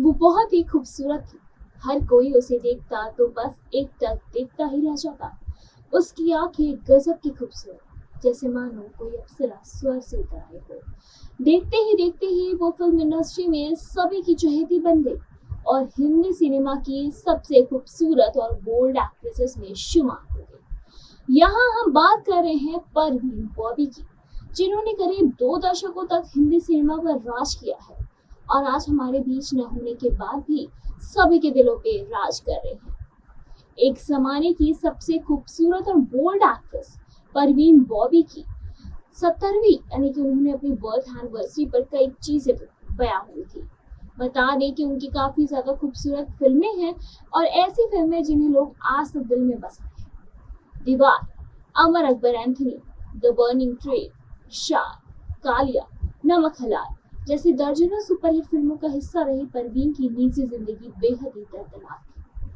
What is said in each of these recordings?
वो बहुत ही खूबसूरत थी। हर कोई उसे देखता तो बस एकटक देखता ही रह जाता। उसकी आंखें गजब की खूबसूरत, जैसे मानो कोई अप्सरा स्वर से उतर आई हो। देखते ही वो फिल्म इंडस्ट्री में सभी की चहेती बन गई और हिंदी सिनेमा की सबसे खूबसूरत और बोल्ड एक्ट्रेसेस में शुमार हो गई। यहाँ हम बात कर रहे हैं परवीन बॉबी की, जिन्होंने करीब 2 दशकों तक हिंदी सिनेमा पर राज किया है और आज हमारे बीच न होने के बाद भी सभी के दिलों पे राज कर रहे हैं। एक जमाने की सबसे खूबसूरत और बोल्ड एक्ट्रेस परवीन बॉबी की 70वीं यानी कि उन्होंने अपनी बर्थ एनिवर्सरी पर कई चीजें बयां हुई थी। बता दें कि उनकी काफी ज्यादा खूबसूरत फिल्में हैं और ऐसी फिल्में जिन्हें लोग आज तक दिल में बसाए हैं। Deewar, Amar Akbar Anthony, the burning train, Shah, Kaalia, Namak Halaal जैसी दर्जनों सुपरहिट फिल्मों का हिस्सा रही परवीन की निजी जिंदगी बेहद ही दर्दनाक थी।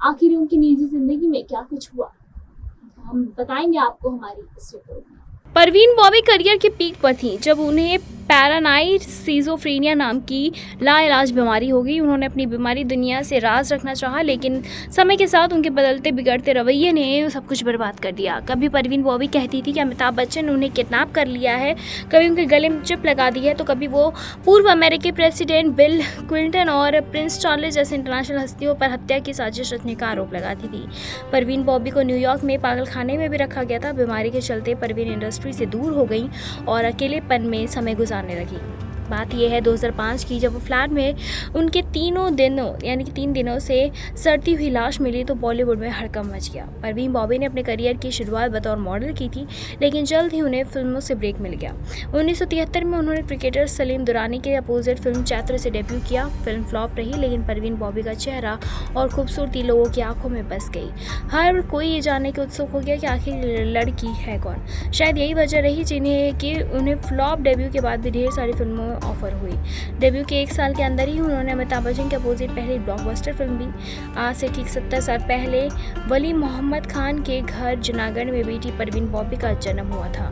आखिर उनकी निजी जिंदगी में क्या कुछ हुआ, हम बताएंगे आपको हमारी इस रिपोर्ट में। परवीन बॉबी करियर के पीक पर थी जब उन्हें पैरानाइड सिजोफ्रेनिया नाम की लाइलाज बीमारी हो गई। उन्होंने अपनी बीमारी दुनिया से राज रखना चाहा, लेकिन समय के साथ उनके बदलते बिगड़ते रवैये ने सब कुछ बर्बाद कर दिया। कभी परवीन बॉबी कहती थी कि अमिताभ बच्चन ने उन्हें किडनैप कर लिया है, कभी उनके गले में चिप लगा दी है, तो कभी वो पूर्व अमेरिकी प्रेसिडेंट बिल क्लिंटन और प्रिंस चार्ल्स जैसे इंटरनेशनल हस्तियों पर हत्या की साजिश रचने का आरोप लगाती थी। परवीन बॉबी को न्यूयॉर्क में पागलखाने में भी रखा गया था। बीमारी के चलते परवीन इंडस्ट्री से दूर हो गई और अकेलेपन में समय गुजारने लगी। बात यह है 2005 की, जब वो फ्लैट में उनके 3 दिनों से सड़ती हुई लाश मिली तो बॉलीवुड में हड़कंप मच गया। परवीन बॉबी ने अपने करियर की शुरुआत बतौर मॉडल की थी, लेकिन जल्द ही उन्हें फिल्मों से ब्रेक मिल गया। 1973 में उन्होंने क्रिकेटर सलीम दुरानी के अपोजिट फिल्म चैत्र से डेब्यू किया। फिल्म फ्लॉप रही, लेकिन परवीन बॉबी का चेहरा और खूबसूरती लोगों की आंखों में बस गई। हर कोई ये जानने के उत्सुक हो गया कि आखिर लड़की है कौन। शायद यही वजह रही जिन्हें कि उन्हें फ्लॉप डेब्यू के बाद भी ढेर सारी फिल्मों ऑफर हुई। डेब्यू के 1 साल के अंदर ही उन्होंने अमिताभ बच्चन के अपोजिट पहली ब्लॉकबस्टर फिल्म दी। आज से ठीक 70 साल पहले वली मोहम्मद खान के घर जूनागढ़ में बेटी परवीन बॉबी का जन्म हुआ था।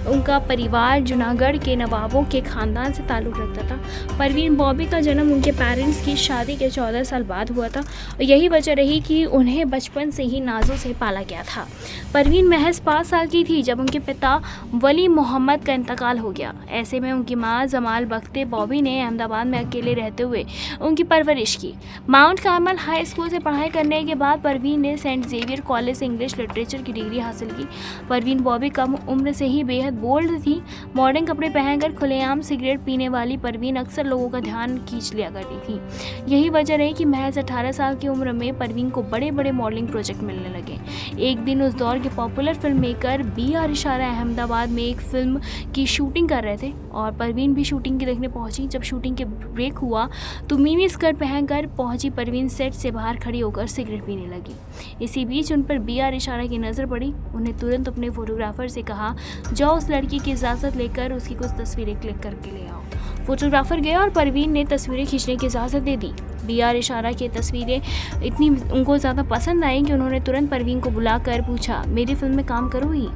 उनका परिवार जूनागढ़ के नवाबों के खानदान से ताल्लुक रखता था। परवीन बॉबी का जन्म उनके पेरेंट्स की शादी के 14 साल बाद हुआ था और यही वजह रही कि उन्हें बचपन से ही नाजों से पाला गया था। परवीन महज 5 साल की थी जब उनके पिता वली मोहम्मद का इंतकाल हो गया। ऐसे में उनकी माँ जमाल बख्ते बॉबी ने अहमदाबाद में अकेले रहते हुए उनकी परवरिश की। माउंट कार्मल हाई स्कूल से पढ़ाई करने के बाद परवीन ने सेंट जेवियर कॉलेज से इंग्लिश लिटरेचर की डिग्री हासिल की। परवीन बॉबी कम उम्र से ही बेहद बोल्ड थी। मॉडर्न कपड़े पहनकर खुलेआम सिगरेट पीने वाली परवीन अक्सर लोगों का ध्यान खींच लिया करती थी। यही वजह रही कि महज 18 साल की उम्र में परवीन को बड़े बड़े मॉडलिंग प्रोजेक्ट मिलने लगे। एक दिन उस दौर के पॉपुलर फिल्म मेकर बी.आर. इशारा अहमदाबाद में एक फिल्म की शूटिंग कर रहे थे और परवीन भी शूटिंग की देखने पहुंची। जब शूटिंग के ब्रेक हुआ तो मिनी स्कर्ट पहनकर पहुंची परवीन सेट से बाहर खड़ी होकर सिगरेट पीने लगी। इसी बीच उन पर बी.आर. इशारा की नज़र पड़ी। उन्हें तुरंत अपने फोटोग्राफर से कहा, जाओ उस लड़की की इजाज़त लेकर उसकी कुछ तस्वीरें क्लिक करके ले आओ। फोटोग्राफर गया और परवीन ने तस्वीरें खींचने की इजाज़त दे दी। बी.आर. इशारा की तस्वीरें इतनी उनको ज़्यादा पसंद आई कि उन्होंने तुरंत परवीन को बुलाकर पूछा, मेरी फिल्म में काम करोगी?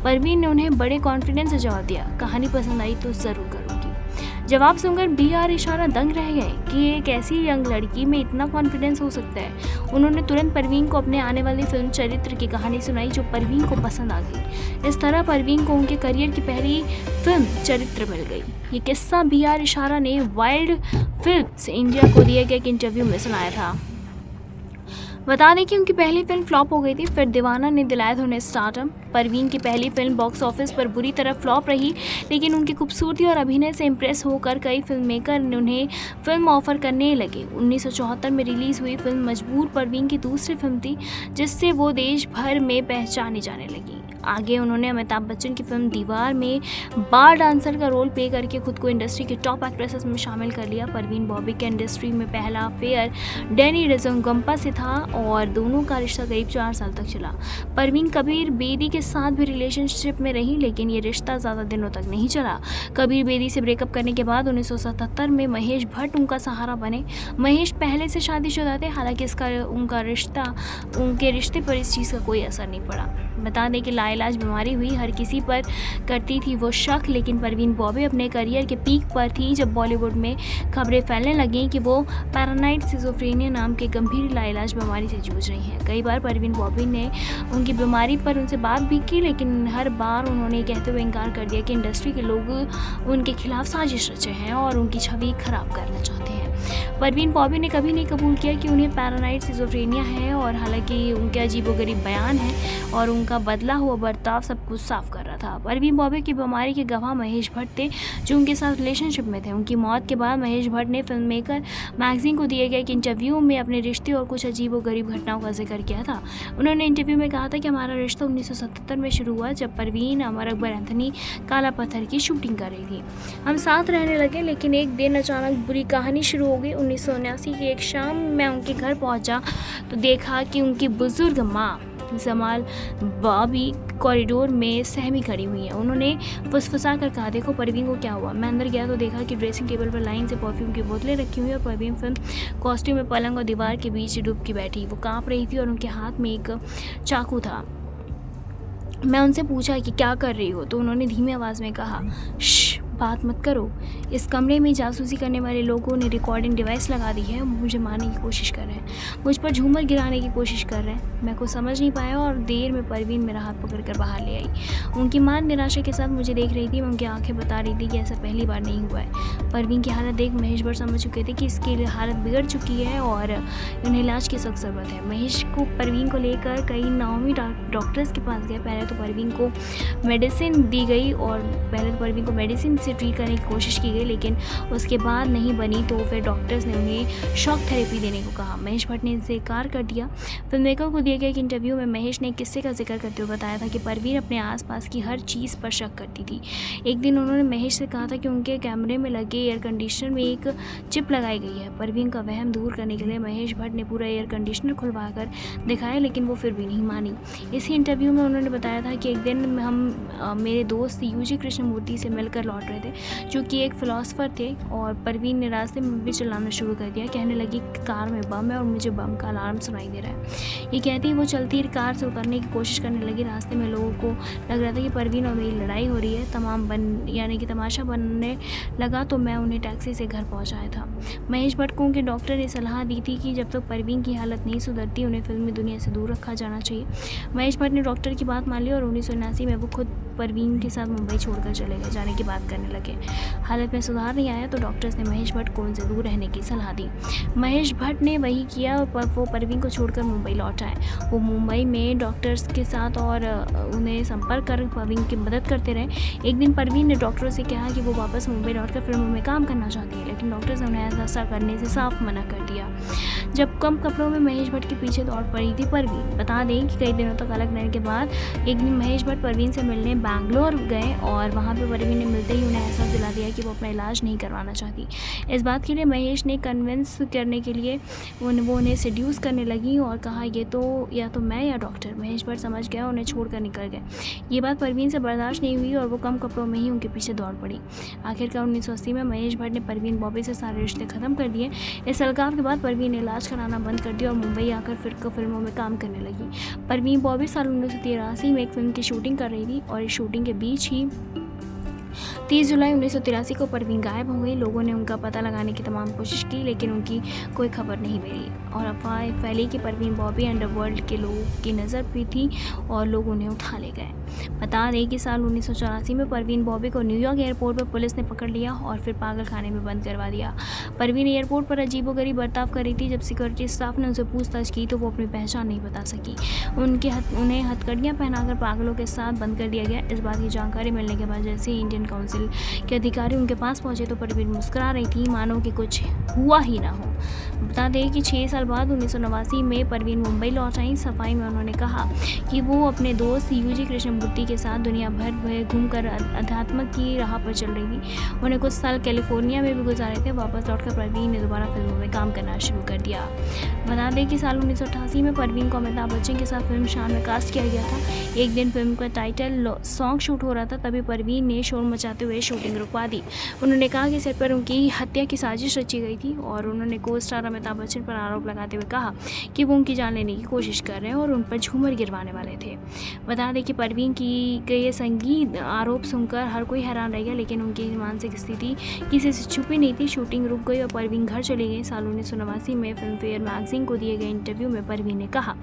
परवीन ने उन्हें बड़े कॉन्फिडेंस से जवाब दिया, कहानी पसंद आई तो ज़रूर करूँगी। जवाब सुनकर बी.आर. इशारा दंग रह गए कि एक ऐसी यंग लड़की में इतना कॉन्फिडेंस हो सकता है। उन्होंने तुरंत परवीन को अपने आने वाली फिल्म चरित्र की कहानी सुनाई जो परवीन को पसंद आ गई। इस तरह परवीन को उनके करियर की पहली फिल्म चरित्र मिल गई। ये किस्सा बी.आर. इशारा ने वाइल्ड फिल्म्स इंडिया को दिए गए एक इंटरव्यू में सुनाया था। बता दें कि उनकी पहली फिल्म फ्लॉप हो गई थी, फिर दीवाना ने दिलाया था उन्हें स्टारडम। परवीन की पहली फिल्म बॉक्स ऑफिस पर बुरी तरह फ्लॉप रही, लेकिन उनकी खूबसूरती और अभिनय से इम्प्रेस होकर कई फिल्म मेकर ने उन्हें फिल्म ऑफर करने लगे। 1974 में रिलीज़ हुई फिल्म मजबूर परवीन की दूसरी फिल्म थी, जिससे वो देश भर में पहचानी जाने लगी। आगे उन्होंने अमिताभ बच्चन की फिल्म दीवार में बार डांसर का रोल प्ले करके खुद को इंडस्ट्री के टॉप एक्ट्रेसेस में शामिल कर लिया। परवीन बॉबी के इंडस्ट्री में पहला अफेयर डैनी डेज़ोंगपा से था और दोनों का रिश्ता करीब 4 साल तक चला। परवीन कबीर बेदी के साथ भी रिलेशनशिप में रही, लेकिन ये रिश्ता ज़्यादा दिनों तक नहीं चला। कबीर बेदी से ब्रेकअप करने के बाद 1977 में महेश भट्ट उनका सहारा बने। महेश पहले से शादीशुदा थे, हालांकि उनके रिश्ते पर इस चीज़ का कोई असर नहीं पड़ा। बता दें कि लाइलाज बीमारी हुई हर किसी पर करती थी वो शक, लेकिन परवीन बॉबी अपने करियर के पीक पर थी जब बॉलीवुड में खबरें फैलने लगीं कि वो पैरानाइड सिजोफ्रेनिया नाम के गंभीर लाइलाज बीमारी से जूझ रही हैं। कई बार परवीन बॉबी ने उनकी बीमारी पर उनसे बात भी की, लेकिन हर बार उन्होंने कहते हुए इनकार कर दिया कि इंडस्ट्री के लोग उनके खिलाफ साजिश रचे हैं और उनकी छवि खराब करना चाहते हैं। परवीन बॉबी ने कभी नहीं कबूल किया कि उन्हें पैरानाइड सिजोफ्रेनिया है, और हालांकि उनके अजीबोगरीब बयान हैं और उनका बदला हुआ बर्ताव सब कुछ साफ कर रहा था। परवीन बॉबी की बीमारी के गवाह महेश भट्ट थे, जो उनके साथ रिलेशनशिप में थे। उनकी मौत के बाद महेश भट्ट ने फिल्म मेकर मैगजीन को दिए गए एक इंटरव्यू में अपने रिश्ते और कुछ अजीबोगरीब घटनाओं का जिक्र किया था। उन्होंने इंटरव्यू में कहा था कि हमारा रिश्ता 1977 में शुरू हुआ, जब परवीन अमर अकबर एंथनी काला पत्थर की शूटिंग कर रही थी। हम साथ रहने लगे, लेकिन एक दिन अचानक बुरी कहानी शुरू हो गई। 1979 की एक शाम मैं उनके घर पहुंचा तो देखा कि उनकी बुजुर्ग माँ जमाल बॉबी कॉरिडोर में सहमी खड़ी हुई है। उन्होंने फुसफुसा कर कहा, देखो परवीन को क्या हुआ। मैं अंदर गया तो देखा कि ड्रेसिंग टेबल पर लाइन से परफ्यूम की बोतलें रखी हुई और परवीन फिल्म कॉस्ट्यूम में पलंग और दीवार के बीच डूब के बैठी। वो कांप रही थी और उनके हाथ में एक चाकू था। मैं उनसे पूछा कि क्या कर रही हो, तो उन्होंने धीमी आवाज़ में कहा, श्श, बात मत करो। इस कमरे में जासूसी करने वाले लोगों ने रिकॉर्डिंग डिवाइस लगा दी है, मुझे मारने की कोशिश कर रहे हैं, मुझ पर झूमर गिराने की कोशिश कर रहे हैं। मैं कुछ समझ नहीं पाया और देर में परवीन मेरा हाथ पकड़कर बाहर ले आई। उनकी मां निराशा के साथ मुझे देख रही थी। मैं उनकी आंखें बता रही थी कि ऐसा पहली बार नहीं हुआ है। परवीन की हालत देख महेश भट्ट समझ चुके थे कि इसकी हालत बिगड़ चुकी है और उन्हें इलाज की सख्त ज़रूरत है। महेश को परवीन को लेकर कई नामी डॉक्टर्स के पास गए। पहले तो परवीन को मेडिसिन दी गई और मेडिसिन से ट्रीट करने की कोशिश की गई, लेकिन उसके बाद नहीं बनी तो फिर डॉक्टर्स ने उन्हें शॉक थेरेपी देने को कहा। महेश भट्ट ने इसे इनकार कर दिया। फिल्म मेकर को दिए गए एक इंटरव्यू में महेश ने एक किस्से का जिक्र करते हुए बताया था कि परवीन अपने आसपास की हर चीज़ पर शक करती थी। एक दिन उन्होंने महेश से कहा था कि उनके कैमरे में लगे एयर कंडीशनर में एक चिप लगाई गई है। परवीन का वहम दूर करने के लिए महेश भट्ट ने पूरा एयर कंडीशनर खुलवा कर दिखाया, लेकिन वो फिर भी नहीं मानी। इसी इंटरव्यू में उन्होंने बताया था कि एक दिन हम मेरे दोस्त यूजी कृष्णमूर्ति से मिलकर लौट रहे थे, जो कि एक फिलोसफर थे, और परवीन ने रास्ते में भी चिल्लाना शुरू कर दिया। कहने लगी कार में बम है और मुझे बम का अलार्म सुनाई दे रहा है। ये कहती ही वो चलती कार से उतरने की कोशिश करने लगी। रास्ते में लोगों को लग रहा था कि परवीन और मेरी लड़ाई हो रही है। तमाशा बनने लगा तो मैं उन्हें टैक्सी से घर पहुंचाया था। महेश भट्ट को उनके डॉक्टर ने सलाह दी थी कि जब तक परवीन की हालत नहीं सुधरती उन्हें फिल्मी दुनिया से दूर रखा जाना चाहिए। महेश भट्ट ने डॉक्टर की बात मान ली और 1979 में वो खुद परवीन के साथ मुंबई छोड़कर चले गए, जाने की बात करने लगे। हालत में सुधार नहीं आया तो डॉक्टर्स ने महेश भट्ट को उनसे दूर रहने की सलाह दी। महेश भट्ट ने वही किया और वो परवीन को छोड़कर मुंबई लौट आए। वो मुंबई में डॉक्टर्स के साथ और उन्हें संपर्क कर परवीन की मदद करते रहे। एक दिन परवीन ने डॉक्टरों से कहा कि वो वापस मुंबई लौटकर फिल्मों में काम करना चाहती है, लेकिन डॉक्टर्स ने उन्हें ऐसा करने से साफ मना कर दिया। जब कम कपड़ों में महेश भट्ट के पीछे दौड़ पड़ी थी परवीन। बता दें कि कई दिनों तक अलग रहने के बाद एक दिन महेश भट्ट परवीन से मिलने बैंगलोर गए और वहाँ पे परवीन ने मिलते ही उन्हें एहसास दिला दिया कि वो अपना इलाज नहीं करवाना चाहती। इस बात के लिए महेश ने कन्विंस करने के लिए वो उन्हें सेड्यूस करने लगी और कहा, ये तो या तो मैं या डॉक्टर। महेश भट्ट समझ गया, उन्हें छोड़कर निकल गए। ये बात परवीन से बर्दाश्त नहीं हुई और वो कम कपड़ों में ही उनके पीछे दौड़ पड़ी। आखिरकार 1980 में महेश भट्ट ने परवीन बॉबी से सारे रिश्ते ख़त्म कर दिए। इस अलगाव के बाद परवीन ने इलाज कराना बंद कर दिया और मुंबई आकर फिर फिल्मों में काम करने लगी। परवीन बॉबी साल 1983 में एक फिल्म की शूटिंग कर रही थी और इस शूटिंग के बीच ही 30 जुलाई 1983 को परवीन गायब हो गई। लोगों ने उनका पता लगाने की तमाम कोशिश की, लेकिन उनकी कोई खबर नहीं मिली और अफवाह फैली कि परवीन बॉबी अंडरवर्ल्ड के लोगों की नज़र भी थी और लोग उन्हें उठा ले गए। बता दें कि साल 1984 में परवीन बॉबी को न्यूयॉर्क एयरपोर्ट पर पुलिस ने पकड़ लिया और फिर पागल खाने में बंद करवा दिया। परवीन एयरपोर्ट पर अजीबोगरीब बर्ताव कर रही थी। जब सिक्योरिटी स्टाफ ने उनसे पूछताछ की तो वो अपनी पहचान नहीं बता सकी। उन्हें हथकड़ियाँ पहनाकर पागलों के साथ बंद कर दिया गया। इस बात की जानकारी मिलने के बाद जैसे ही इंडियन काउंसिल के अधिकारी उनके पास पहुंचे तो परवीन मुस्कुरा रही थी, मानो कि कुछ हुआ ही ना हो। बता दें कि 6 साल बाद 1989 में परवीन मुंबई लौट आई। सफाई में उन्होंने कहा कि वो अपने दोस्त यूजी कृष्णमूर्ति के साथ दुनिया भर घूमकर अध्यात्म की राह पर चल रही थी। उन्हें कुछ साल कैलिफोर्निया में भी गुजारे थे। वापस लौटकर परवीन ने दोबारा फिल्मों में काम करना शुरू कर दिया। बता दें कि साल 1988 में परवीन को अमिताभ बच्चन के साथ फिल्म शान में कास्ट किया गया था। एक दिन फिल्म का टाइटल सॉन्ग शूट हो रहा था, तभी परवीन ने शोर मचाते हुए शूटिंग रुकवा दी। उन्होंने कहा कि सेट पर उनकी हत्या की साजिश रची गई थी और उन्होंने को स्टार अमिताभ बच्चन पर आरोप लगाते हुए कहा कि वो उनकी जान लेने की कोशिश कर रहे हैं और उन पर झूमर गिरवाने वाले थे। बता दें कि परवीन की ये संगीन आरोप सुनकर हर कोई हैरान रह गया, लेकिन उनकी मानसिक स्थिति किसी से छुपी नहीं थी। शूटिंग रुक गई और परवीन घर चली गई। साल 1989 में फिल्म फेयर मैगजीन को दिए गए इंटरव्यू में परवीन ने कहा,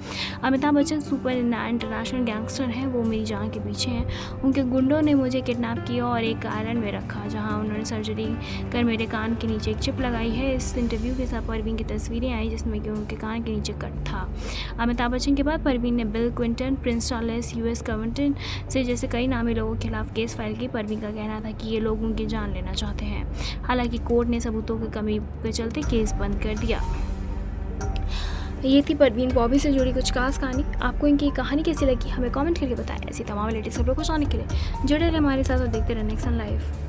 Amitabh Bachchan super international gangster हैं, वो मेरी जान के पीछे हैं। उनके गुंडों ने मुझे किडनैप किया और एक आयरलैंड में रखा, जहां उन्होंने सर्जरी कर मेरे कान के नीचे एक चिप लगाई है। इस इंटरव्यू के साथ परवीन की तस्वीरें आई जिसमें कि उनके कान के नीचे कट था। अमिताभ बच्चन के बाद परवीन ने bill Clinton, Prince Charles, US government से जैसे कई नामी लोगों के खिलाफ केस फाइल की। परवीन का कहना था कि ये लोग उनकी जान लेना चाहते हैं। हालांकि कोर्ट ने सबूतों की कमी के चलते केस बंद कर दिया। ये थी परवीन बॉबी से जुड़ी कुछ खास कहानी। आपको इनकी कहानी कैसी लगी हमें कमेंट करके बताएं। ऐसी तमाम लेटेस्ट खबरों को जानने के लिए जुड़े रहे हमारे साथ और देखते रहने नेक्स्ट लाइव।